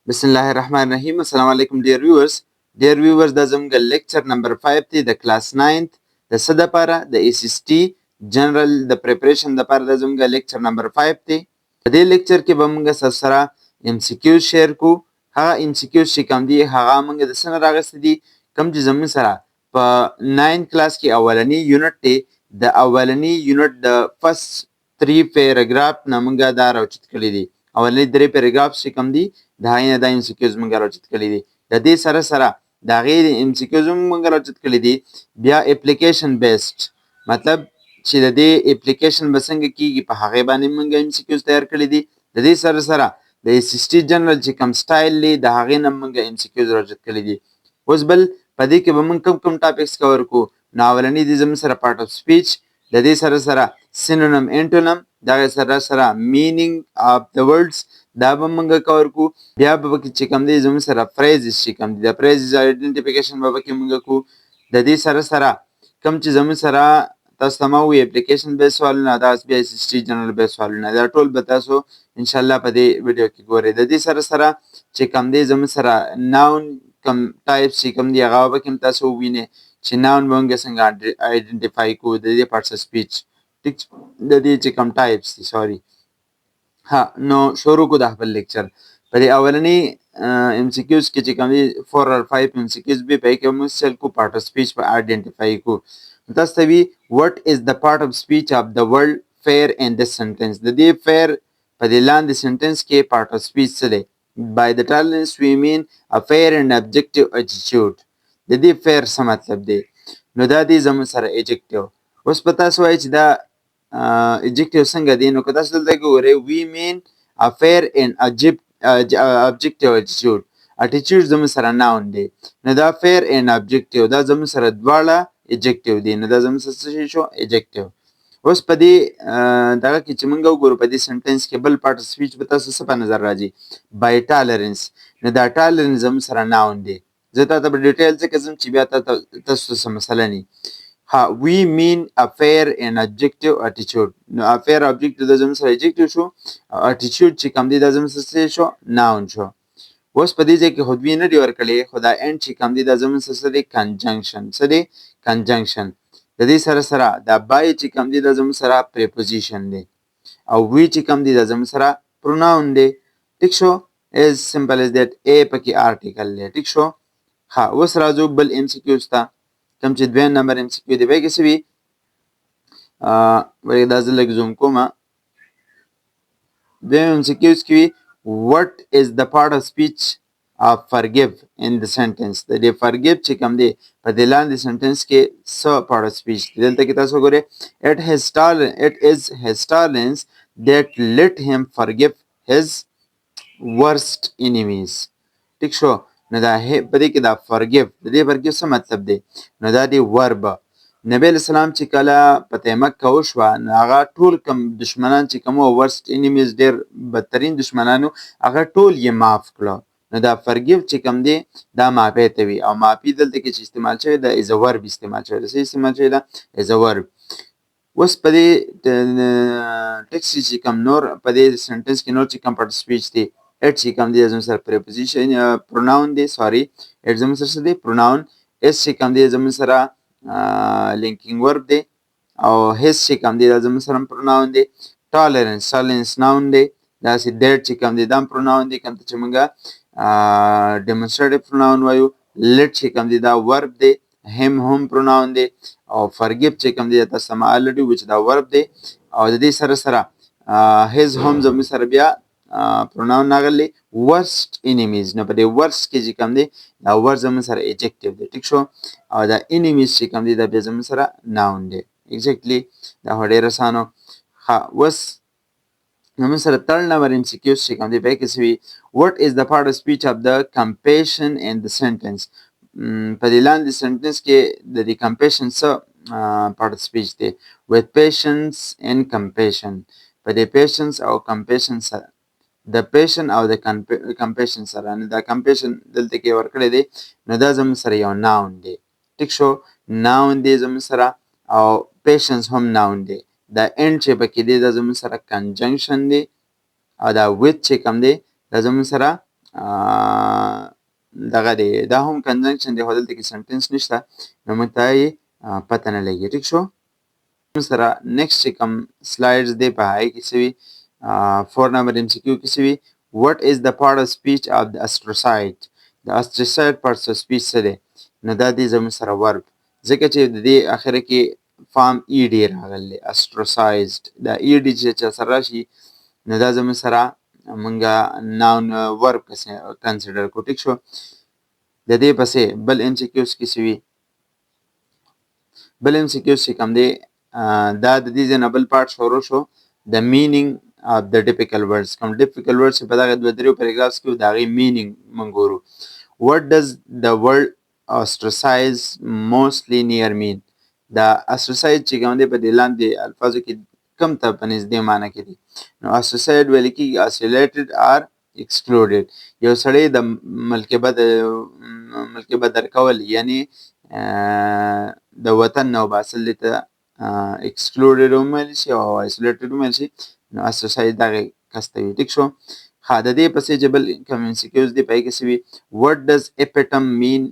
Bismillahirrahmanirrahim. Assalamu alaikum, dear viewers. Dear viewers, دا زموږ lecture number 5 دی د class 9th د څه دپاره د SST General د preparation دپاره دا زموږ lecture number 5 دی. په دې lecture کې به موږ ستاسو سره MCQs share کو. هغه MCQs چې کوم دي هغه موږ د څه نه راغستي دي، کوم چې زموږ سره په 9 class کې اولنی یونټ دی. د اولنی یونټ د first 3 paragraph نه موږ دا راوچت کړي دي. اولنی 3 paragraphs چې کوم دي د هغې نه دا MCQs موږ راوچت کړي دي. د دې سره سره د هغې MCQs هم موږ راوچت کړي دي. بیا اپلیکیشن بیسډ مطلب چې د دې اپلیکیشن به څنګه کیږي په هغې باندې موږ MCQs تیار کړي دي. د دې سره سره د SST جنرال چې کوم سټایل دی د هغې نه موږ MCQs راوچت کړي دي. اوس بل په دې کې به موږ کوم ټاپکس کور کو. نو اولنی دی زموږ سره پارټ اف سپیچ، د دې سره سره سینونیم انټونیم، دغه سره سره مینینګ اف د ورډز دا به موږ کور کو. بیا به پکې چې کوم دی زموږ سره فریزز چې کوم دي د فریزز آیډنټیفیکیشن به پکې موږ کو. د دې سره سره کوم چې زموږ سره تاسو ته ما وویل اپلیکیشن بیس سوالونه، دا بیا SST جنرال بیس سوالونه، دا ټول به تاسو انشاءالله په دې ویډیو کې ګورئ. د دې سره سره چې کوم دی زموږ سره ناون کوم ټایپس چې کوم دي هغه به پکې تاسو ووینئ چې ناون به موږ څنګه آیډنټیفای کوو د دې پارټس اف سپیچ. ټیک د دې چې کوم ټایپس دي سوري. ها نو شروع کو د خپل لیکچر. په دې اولنی MCQs کې چې کوم دي 4 or 5 MCQs به په کې موږ سل کو پارټ اف سپیچ په آیډنټیفای کو. تاسو ته وی what is the part of speech of the word fair in this sentence. د دې fair په دې لاندې سنټنس کې پارټ اف سپیچ څه دی؟ by the tolerance we mean a fair and objective attitude. د دې fair څه مطلب دی؟ نو دا دی زموږ سره ایجکټیو. اوس په تاسو وایي چې دا ایجکټیو څنګه دی؟ نو که تاسو دلته ګورئ we mean a fair and objective attitude. attitude زموږ سره noun دی. نو دا fair and objective دا زموږ سره دواړه ایجکټیو دی. نو دا زموږ سره څه شو؟ ایجکټیو. اوس په دې دغه کې چې موږ وګورو په دې سنټنس کې بل پارټ سپیچ به تاسو څه په نظر راځي؟ by tolerance. نو دا tolerance زموږ سره noun دی. زه تاته په ډیټیل ځکه ځم چې بیا تاسو څه مسله نه ها we mean a fair and objective attitude. نو a fair objective د زموږ سره ایجکټیو شو او attitude چې کوم دی دا زموږ سره شو؟ noun شو. اوس په دې ځای کې خود وی نه دی ورکړی، خو دا end چې کوم دی دا زموږ سره دی conjunction. څه دی؟ conjunction. د دې سره سره دا by چې کوم دی دا زموږ سره preposition دی او we چې کوم دی دا زموږ سره pronoun دی. ټیک شو؟ as simple as that. a پکې article دی. ټیک شو؟ ها اوس راځو بل MCQs ته. کوم چې دویم نمبر MCQ دی به کې څه وي؟ ولې دا زه لږ زوم کومه. دویم MCQs کې وي what is the part of speech of forgive in the sentence. د دې forgive چې کوم دی په دې لاندې سنټنس کې څه part of speech دی؟ دلته کې تاسو ګورئ it is his tolerance that let him forgive his worst enemies. ټیک شو؟ نو دا په دې کې دا forgive د دې forgive څه مطلب دی؟ نو دا دی verb. نبی علیہ السلام چې کله فتح مکه وشوه نو هغه ټول کم دشمنان چې کوم ورست انیمیز ډېر بدترین دشمنانو هغه ټول یې معاف کړه. نو دا forgive چې کوم دی دا معافی ته وي او معافي دلته کې چې استعمال شوی دا is a verb استعمال شوی ده. څه استعمال شوی ده؟ is a verb. اوس په دې ټیکسټ چې کوم نور په دې سنټنس کې نور چې کوم پارټ سپیچ دی it چې کوم دی زموږ سره preposition pronoun دی سوري it زموږ سره څه دی؟ pronoun. is چې کوم دی زموږ سره linking verb دی او his چې کوم دی دا زموږ سره pronoun دی. tolerance noun دی. داسې that چې کوم دی دا pronoun دی کوم ته چې موږ demonstrative pronoun وایو. let چې کوم دی دا verb دی. him هم pronoun دی او forgive چې کوم دی تاسو ما already which دا verb دی او د دې سره سره his هم زموږ سره بیا pronoun راغلی worst enemies. نو په دې worst کې چې کوم دی دا ور زموږ سره adjective دی. ټیک شو؟ او دا enemies چې کوم دی دا بیا زموږ سره noun دی. exactly دا خو ډېر اسانه. ښه اوس زموږ سره third number MCQs چې کوم دی په کې څه وي what is the part of speech of the compassion in the sentence. په دې لاندې سنټنس کې د دې compassion څه part of speech دی؟ with patience and compassion. په دې patience او compassion سره د پیشن او د compassion سره نو دا compassion دلته کې ورکړی دی نو دا زموږ سره یو noun دی. ټیک شو؟ noun دی زموږ سره او patience هم noun دی. دا end چې پکې دی دا زموږ سره conjunction دی او دا with چې کوم دی دا زموږ سره دغه دی دا هم کنجنکشن دی خو دلته کې سنټنس نشته نو موږ ته یې پته نه لګي. ټیک شو. سره نیکسټ چې کوم سلایډز دی په هغې کې څه وي 4 نمبر MCQ کې څه وي what is the part of speech of the ostracized د ostracized parts of speech څه دی نو دا دی زموږ سره ورب ځکه چې د دې اخره کې فارم ED راغلی ostracized دا ED چې چا سره راشي نو دا زموږ سره مونږه ناون ورب کنسیډر کو. ټیک شو. د دې پسې بل MCQs کې څه وي بل MCQs چې کوم دی دا د دې ځای نه بل پارټ شروع شو د meaning of the difficult words کوم difficult words چې په دغه 2-3 پیراګرافز کې د هغې meaning موږ ګورو. what does the word ostracize mostly near mean دا ostracize چې کوم دی په دې لاندې الفاظو کې کم ته په نږدې معنی کې دي نو ostracized ویل کېږي isolated or excluded یو سړی د ملکې بدر کول یعنی د وطن نه وباسل دې ته excluded هم ویلی شي او isolated هم ویلی شي نو ostracized دغې کس ته وي. ټیک شو. ها د دې پسې چې بل کوم MCQs دی په هغې کې څه وي what does epitome mean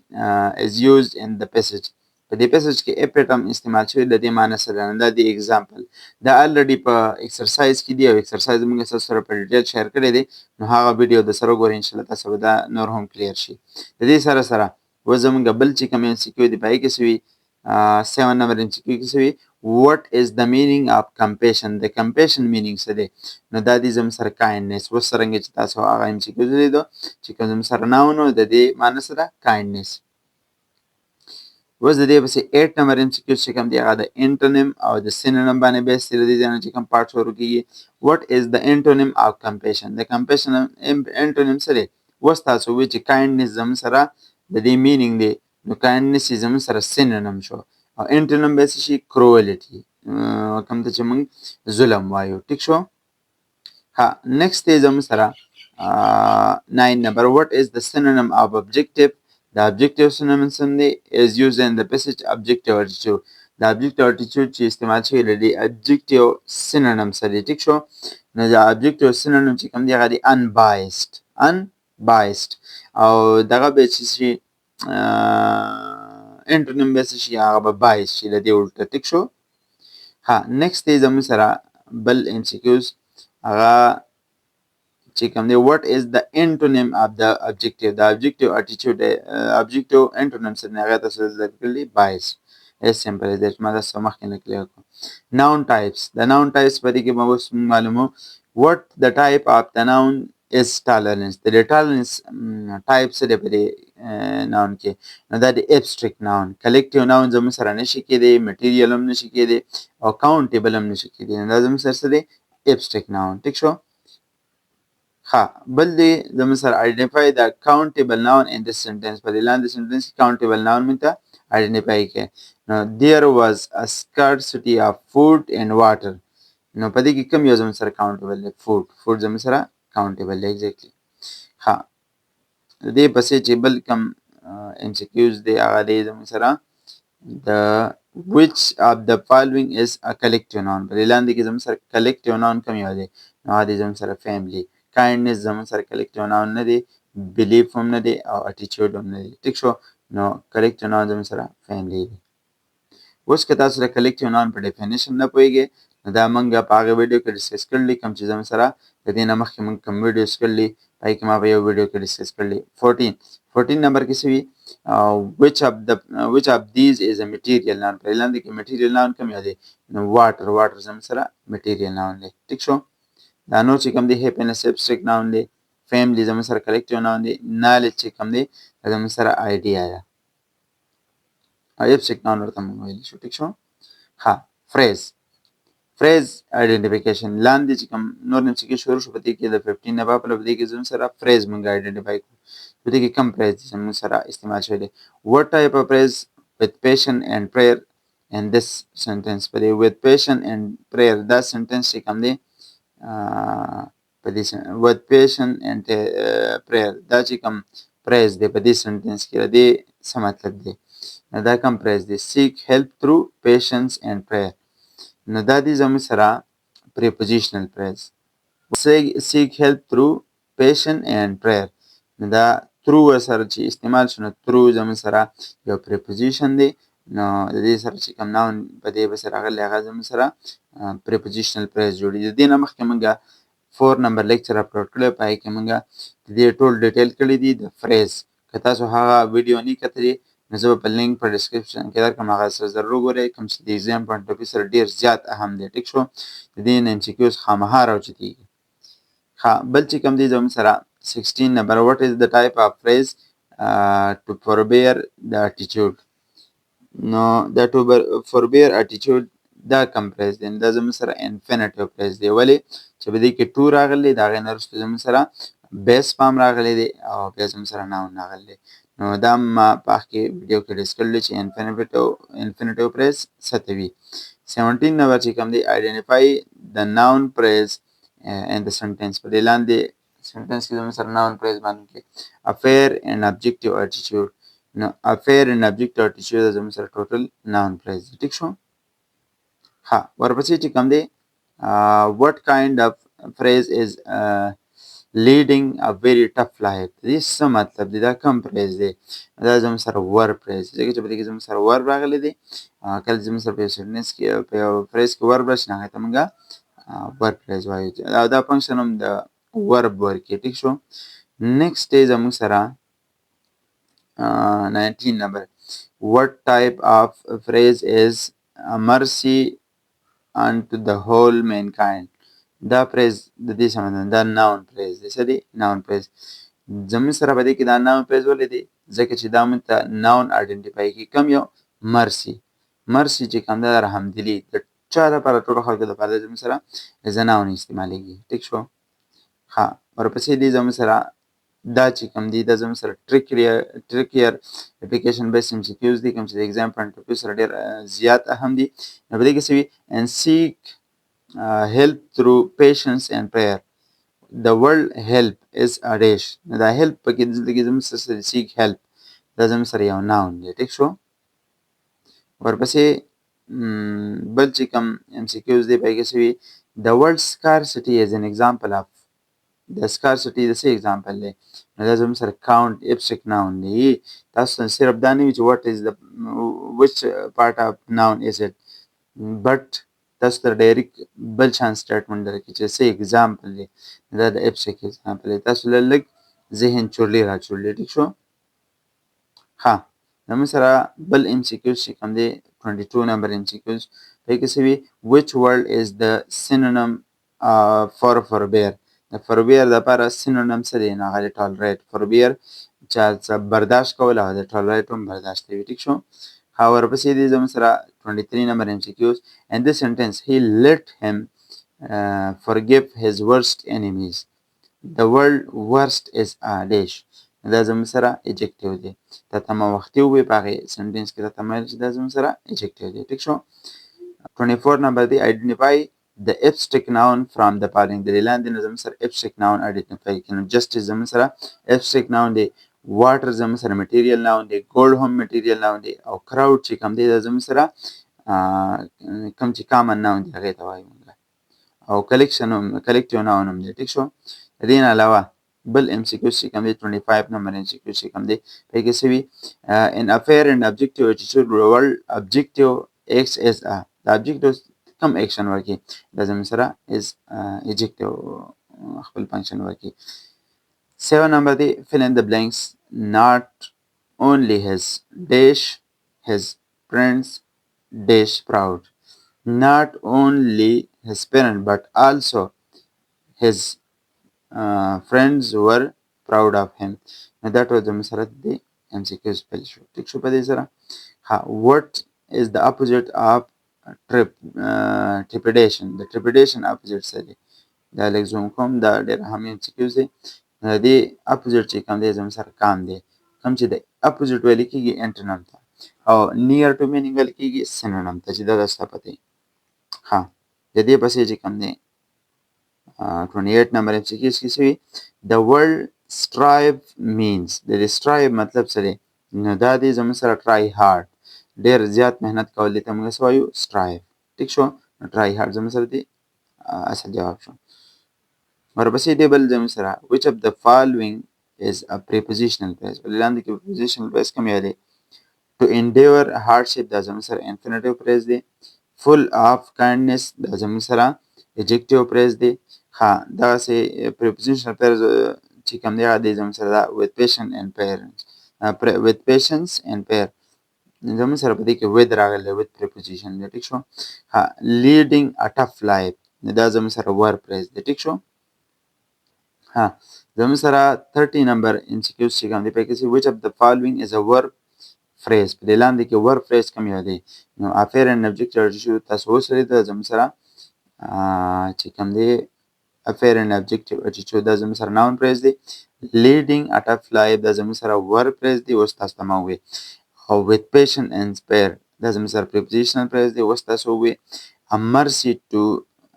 is used in the passage په دې پیسج کې اپیټم استعمال شوی د دې معنی سره نه دا دی اگزامپل دا الریډي په ایکسرسایز کې دی او ایکسرسایز موږ تاسو سره په ډیټیل شیر کړی دی نو هغه ویډیو د سره ګورئ ان شاء الله تاسو به دا نور هم کلیر شي. د دې سره سره و زموږ بل چې کوم MCQ دی په هغې کې څه وي 7 نمبر MCQ کې څه وي what is the meaning of compassion د compassion meaning څه دی نو دا دی زموږ سره kindness اوس څرنګه چې تاسو هغه MCQ لیدو چې کوم زموږ سره ناون و د دې معنی سره kindness. اوس د دې پسې 8 نمبر MCQ چې کوم دی هغه د انټونیم او د سینونیم باندې بیس دی د دې ځای نه چې کوم پارټ شروع کېږي what is the antonym of compassion د compassion انټونیم څه دی اوس تاسو وایئ چې kindness زموږ سره د دې meaning دی نو kindness یې زموږ سره سینونیم شو او انټونیم به څه شي cruelty کوم ته چې موږ ظلم وایو. ټیک شو. ها next دی زموږ سره 9 نمبر what is the synonym of objective the objective synonym is used in the passage objective attitude the objective attitude چې استعمال شوی دی objective synonym سره. ټیک شو. نو د objective synonym چې کوم دی هغه دی unbiased او دغه به چې شي انټونیم به څه شي هغه به biased شي د دې الټه. ټیک شو. ها next دی زموږ سره بل MCQs هغه چې کوم دی what is the antonym of the objective the objective attitude objective antonym سره هغه تاسو لیکلی bias as simple as that ما تاسو مخکې لیکلی noun types the noun types په دې کې به اوس معلومو what the type of the noun is tolerance د tolerance type سره په دې noun کې نو دا د abstract noun collective noun زموږ سره نشي کېدی material هم نشي کېدی او countable هم نشي کېدی نو دا زموږ سره دی abstract noun. ټیک شو. ها بل دی زموږ سره identify the countable noun in this sentence په دې لاندې sentence کې countable noun موږ ته identify کړئ نو there was a scarcity of food and water نو په دې کې کوم یو زموږ سره countable دی food زموږ سره countable دی exactly. ها د دې پسې چې بل کوم MCQs دی هغه دی زموږ سره the which of the following is a collective noun په دې لاندې کې زموږ سره collective noun کوم یو دی نو هغه دی زموږ سره family kindness زموږ سره collective noun نه دی belief هم نه دی او attitude هم نه دی. ټیک شو. نو collective noun زموږ سره family دی. اوس که تاسو د collective noun په definition نه پوهیږئ نو دا موږ په هغه ویډیو کې ډسکس کړلي کوم چې زموږ سره د دې نه مخکې موږ کوم ویډیوز کړلي په هغې کې ما په یو ویډیو کې ډسکس کړلي 14 نمبر کې څه وي which of these is a material noun په لاندې کې material noun کوم یو دی نو water زموږ سره material noun دی. ټیک شو. دا نور چې کوم دی happiness abstract noun دی family زموږ سره collective noun دی knowledge چې کوم دی زموږ سره idea ده abstract noun ورته موږ ویلی شو. ټیک شو. ها phrase identification لاندې چې کوم نور MCQ شروع شو په دې کې د 15 نه په دې کې زموږ سره phrase موږ identify کړو په دې کې کوم phrase زموږ سره استعمال شوی دی what type of phrase with passion and prayer in this sentence په دې with passion and prayer دا sentence چې کوم دی په دې with passion and prayer دا چې کوم phrase دی په دې sentence کې د دې څه مطلب دی دا کوم phrase دی seek help through patience and prayer نو دا دی زموږ سره prepositional phrase seek help through patience and prayer نو دا through سره چې استعمال شو نو through زموږ سره یو preposition دی. نو د دې سره چې کوم noun په دې پسې راغلی هغه زموږ سره prepositional phrase جوړېږي. د دې نه مخکې موږ 4 نمبر لیکچر اپلوډ کړی، په هغې کې موږ د دې ټول ډیټیل کړی دي د فریز. که تاسو هغه ویډیو نه کتلې نو زه به په لینک په ډسکرپشن کې درکړم، هغه سره ضرور وګورئ، کوم چې د ایگزام پوینټ اف ویو سره ډېر زیات اهم دی. ټیک شو، د دې نه MCQs خامخا راوچتېږي. بل چې کوم دی زموږ سره 16 نمبر what is the type of phrase to forbear the attitude. نو دا to forbear attitude دا کوم phrase دی؟ دا زموږ سره infinitive phrase دی. ولې چې په دې کې to راغلی، د هغې نه وروسته زموږ سره base form راغلی دی او بیا زموږ سره noun راغلی دی. نو دا ما په هغې ویډیو کې ډسکس کړي چې infinitive phrase څه ته وي. 17 نمبر چې کوم دی identify the noun phrase in the sentence. په دې لاندې sentence کې زموږ سره noun phrase معلوم کړي. affair and objective attitude. نو affair and objective attitude زموږ سره total noun phrase دی. ټیک شو. ورپسې چې کوم دی what kind of phrase is leading a very tough life. دې څه مطلب دی؟ دا کوم phrase دی؟ دا زموږ سره verb phrase دی، ځکه چې په دې کې زموږ سره verb راغلی دی. کله چې زموږ سره په یو sentence کې په یو phrase کې verb راشي نو هغې ته موږ verb phrase وایو او دا function هم د verb ورکوي. ټیک شو. next دی زموږ سره 19 number what type of phrase is a mercy unto the whole mankind. دا phrase د دې څه مطلب دا noun phrase دی. څه دی؟ noun phrase. زموږ سره په دې کې دا noun phrase ولې دی؟ ځکه چې دا موږ ته noun identify کوي. کوم یو؟ mercy. mercy چې کوم دا رحمدلي د چا لپاره؟ ټولو خلکو لپاره زموږ سره as a noun استعمالیږي. ټیک شو. ورپسې دی زموږ سره دا چې کوم دی دا زموږ سره trickier application based MCQs دي، کوم چې د exam point of view سره ډېر زیات اهم دي. نو په دې کې څه وي؟ and seek help through patience and prayer. the word help is a dash. نو دا help پکې دلته کې زموږ سره seek help دا زموږ سره یو noun دی. ټیک شو. ورپسې بل چې کوم MCQs دي په هغې کې څه وي؟ the word scarcity is an example of. د scarcity د څه example دی؟ نو دا زموږ سره count abstract noun دی. تاسو صرف دا نه وي چې what is the which part of noun is it but تاسو ته ډایرکټ بل شان statement درکړي چې څه example دی. دا د abstract example دی. تاسو لږ ذهن چورلي راچورلي. ټیک شو. زموږ سره بل MCQs چې کوم دی 22 نمبر MCQs په هغې کې څه وي؟ which word is the synonym for forbear. د forbear دپاره synonym څه دی؟ نو هغه دی tolerate. forbear چا څه برداشت کول او د tolerate هم برداشت کوي. ټیک شو. ورپسې دی زموږ سره 23 نمبر MCQs in this sentence he let him forgive his worst enemies. the word worst is a dash. دا زموږ سره adjective دی. دا تمه وختي ووایي په هغې sentence کې راته ویل چې دا زموږ سره adjective دی. ټیک شو. 24 نمبر دی identify the abstract noun from the following. د دې لاندې نه زموږ سره abstract noun identify کړي. نو justice زموږ سره abstract noun دی، water زموږ سره material noun دی، gold هم material noun دی او crowd چې کوم دی دا زموږ سره کوم چې common noun دی هغې ته وایو او collective noun هم دی. ټیک شو. د دې نه علاوه بل MCQs چې کوم دی 25 نمبر MCQs چې کوم دی په هغې کې څه وي؟ in affair and objective attitude word objective acts as a. د objective کوم action ورکوي؟ دا زموږ سره is adjective خپل function ورکوي. 7 نمبر دی fill in the blanks. not only his dash his friends dash proud. not only his parents but also his friends were proud of him. نو دا ټول زموږ سره د MCQs پیل شو. ټیک شو. په دې سره what is the opposite of trepidation. د trepidation opposite څه دی؟ دا لږ زوم کوم، دا ډېر اهم MCQs دی. د دې opposite چې کوم دی زموږ سره calm دی. کوم چې د opposite ویل کېږي antonym ته او near to meaning ویل کېږي synonym ته، چې دا تاسو ته پته وي. د دې پسې چې کوم دی 28 نمبر MCQs کې څه وي؟ the word strive means. د دې strive مطلب څه دی؟ نو دا دی زموږ سره try hard. ډېر زیات محنت کول دي ته موږ څه وایو؟ strive. ټیک شو. نو try hard زموږ سره دی اصل جواب شو. ورپسې دی بل زموږ سره which of the following is a prepositional phrase. لاندې کې prepositional phrase کوم یادی to endure hardship دا زموږ سره infinitive phrase دی. full of kindness دا زموږ سره adjective phrase دی. ها دغسې prepositional phrase چې کوم دی هغه دی زموږ سره دا with patience and parents with patience and pair زموږ سره په دې کې with راغلی with preposition دی. ټیک شو. ها leading a tough life دا زموږ سره verb phrase دی. ټیک شو. ها زموږ سره 30 نمبر MCQs چې کوم دی په کې which of the following is a verb phrase په دې لاندې کې verb phrase کوم یو دی نو affair and object شو تاسو اوس لري زموږ سره چې کوم دی affair and objective attitude دا زموږ سره noun phrase دی. leading a tough life دا زموږ سره verb phrase دی اوس تاسو ته ما وویل. او with patient and spare دا زموږ سره prepositional phrase دی اوس تاسو وویل. a mercy to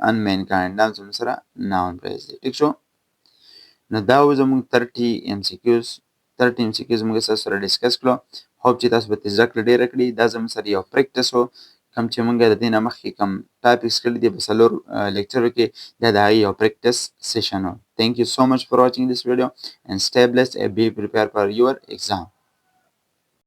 unmankind دا زموږ سره noun phrase دی. ټیک شو. نو دا و زموږ 30 MCQs موږ تاسو سره ډسکس کړو. hope چې تاسو به زده کړه ډېره کړي. دا زموږ سره یو پریکټس و کوم چې موږ د دې نه مخکې کوم ټاپکس کړي دي په څلور لیکچرو کې دا د هغې یو پریکټس سیشن و. thank you so much for watching this video and stay blessed and be prepared for your exam.